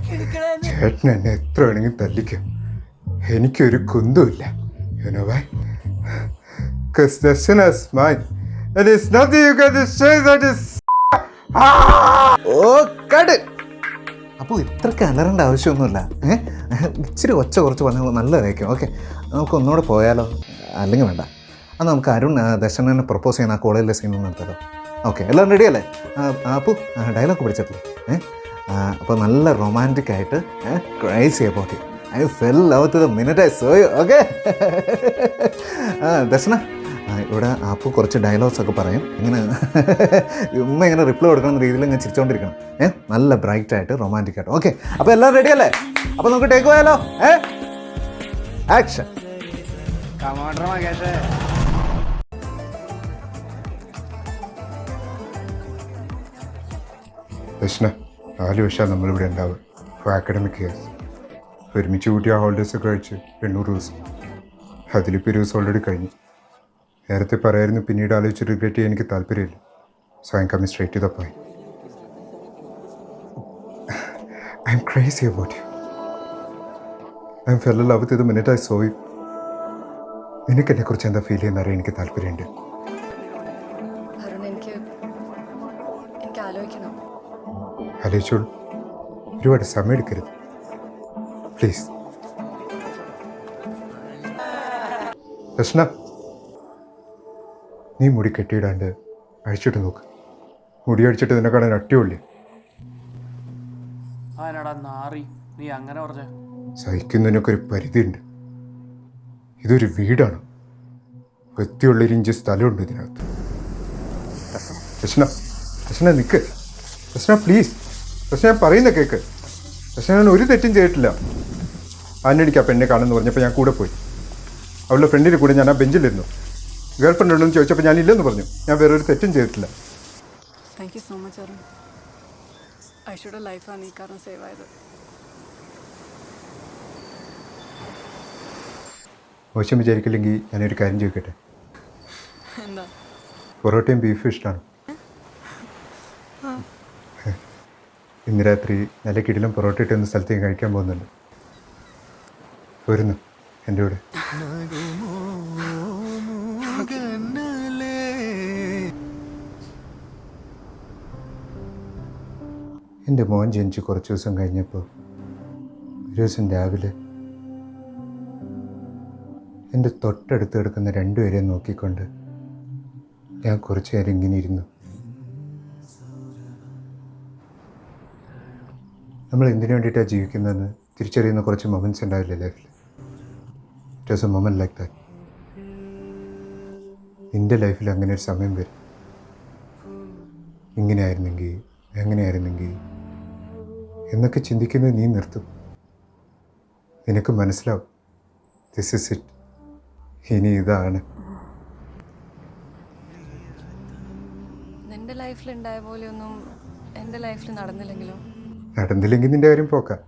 ചേട്ടൻ എന്നെ എത്ര വേണമെങ്കിൽ തല്ലിക്കും, എനിക്കൊരു കുന്തുമില്ല. You know why? Because Darshana is mine. And it's nothing you got to say that is... ഓ കട്. അപ്പോൾ ഇത്രയ്ക്ക് അലറേണ്ട ആവശ്യമൊന്നുമില്ല. ഇച്ചിരി ഒച്ച കുറച്ച് പറഞ്ഞാൽ നല്ലതായിരിക്കും. ഓക്കെ, നമുക്ക് ഒന്നുകൂടെ പോയാലോ? അല്ലെങ്കിൽ വേണ്ട, അത് നമുക്ക് അരുൺ ദർശനനെ പ്രപ്പോസ് ചെയ്യുന്ന ആ കോളേജിലെ സീനൊന്നും എടുത്താലോ? ഓക്കെ, എല്ലാം റെഡിയല്ലേ? അപ്പോൾ ഡയലോഗ് പിടിച്ചിട്ടില്ലേ? അപ്പോൾ നല്ല റൊമാൻറ്റിക് ആയിട്ട് crazy about you. I fell love to the minute I saw you. Okay Darshana, ഇവിടെ ആപ്പു കുറച്ച് ഡയലോഗ്സ് ഒക്കെ പറയും. ഇങ്ങനെ ഉമ്മ ഇങ്ങനെ റിപ്ലൈ കൊടുക്കുന്ന രീതിയിൽ ഇങ്ങനെ ചിരിച്ചുകൊണ്ടിരിക്കണം. നല്ല ബ്രൈറ്റ് ആയിട്ട് റൊമാൻറ്റിക് ആയിട്ട്. ഓക്കെ, അപ്പോൾ എല്ലാം റെഡിയല്ലേ? അപ്പോൾ നമുക്ക് ടേക്ക് പോയാലോ? ആക്ഷൻ. ദർശന, 4 വർഷമാണ് നമ്മളിവിടെ ഉണ്ടാവുക. ഇപ്പോൾ അക്കാഡമിക് ഇയേഴ്സ് ഒരുമിച്ച് കൂട്ടി ആ ഹോളിഡേയ്സൊക്കെ കഴിച്ച് 800 ദിവസം. അതിലിപ്പോൾ 20 ദിവസം ഓൾറെഡി കഴിഞ്ഞു. നേരത്തെ പറയായിരുന്നു, പിന്നീട് ആലോചിച്ച് റിഗ്രറ്റ് ചെയ്യാൻ എനിക്ക് താല്പര്യമില്ല. So I'm coming straight to the point. I'm crazy about you. I'm fell in love with the minute I saw you. നിനക്ക് എന്നെക്കുറിച്ച് എന്താ ഫീൽ ചെയ്യുന്ന അറിയാൻ എനിക്ക് താല്പര്യമുണ്ട്. ആലോചിച്ചോളൂ, ഒരുപാട് സമയം എടുക്കരുത് പ്ലീസ്. ദർശന, നീ മുടി കെട്ടിയിടാണ്ട് അഴിച്ചിട്ട് നോക്ക്. മുടി അടിച്ചിട്ട് നിന്നെ കാണാൻ അടിപൊളി. സഹിക്കുന്നതിനൊക്കെ ഒരു പരിധിയുണ്ട്. ഇതൊരു വീടാണ്, വൃത്തിയുള്ളൊരു ഇഞ്ച് സ്ഥലമുണ്ട് ഇതിനകത്ത്. ദർശന, ദർശന നിൽക്ക്. ദർശന പ്ലീസ്. ദർശന ഞാൻ പറയുന്ന കേൾക്ക്. ദർശന ഞാൻ ഒരു തെറ്റും ചെയ്തിട്ടില്ല. ആന്റണിക്ക് ആ പെണ്ണെ കാണുമെന്ന് പറഞ്ഞപ്പോൾ ഞാൻ കൂടെ പോയി. അവളുടെ ഫ്രണ്ടിൻ്റെ കൂടെ ഞാൻ ആ ബെഞ്ചിലിരുന്നു. ഗേൾ ഫ്രണ്ട് ഉണ്ടെന്ന് ചോദിച്ചപ്പോൾ ഞാൻ ഇല്ലെന്ന് പറഞ്ഞു. ഞാൻ വേറൊരു തെറ്റും ചെയ്തിട്ടില്ല. Thank you so much Arun. ഐഷയുടെ ലൈഫാണ് ഈ കാരണം സേവ് ആയത്. മോശം വിചാരിക്കില്ലെങ്കിൽ ഞാനൊരു കാര്യം ചോദിക്കട്ടെ? എന്താ? പൊറോട്ടയും ബീഫും ഇഷ്ടമാണ്. ഇന്ന് രാത്രി നല്ല കിടിലം പൊറോട്ട ഇട്ടൊന്ന് സ്ഥലത്ത് ഞാൻ കഴിക്കാൻ പോകുന്നുണ്ട്. വരുന്നു എൻ്റെ കൂടെ? എൻ്റെ മോൻ ജനിച്ച് കുറച്ച് ദിവസം കഴിഞ്ഞപ്പോൾ ഒരു ദിവസം രാവിലെ എൻ്റെ തൊട്ടടുത്ത് കിടക്കുന്ന 2 പേരെ നോക്കിക്കൊണ്ട് ഞാൻ കുറച്ച് നേരം ഇങ്ങനെ ഇരുന്നു. നമ്മൾ എന്തിനു വേണ്ടിയിട്ടാണ് ജീവിക്കുന്നതെന്ന് തിരിച്ചറിയുന്ന കുറച്ച് മൊമെൻറ്റ്സ് ഉണ്ടാവില്ലേ ലൈഫിൽ? It was A moment like that. നിൻ്റെ ലൈഫിൽ അങ്ങനെ ഒരു സമയം വരും. ഇങ്ങനെ ആയിരുന്നെങ്കിൽ, എങ്ങനെയായിരുന്നെങ്കിൽ എന്നൊക്കെ ചിന്തിക്കുന്നത് നീ നിർത്തും. നിനക്ക് മനസ്സിലാവും, ദിസ് ഇസ് ഇറ്റ്, ഇനി ഇതാണ്. നിന്റെ ലൈഫിൽ ഉണ്ടായ പോലെയൊന്നും എൻ്റെ ലൈഫിൽ നടന്നില്ലെങ്കിലോ? നടന്നില്ലെങ്കിൽ നിൻ്റെ കാര്യം പോക്കാം.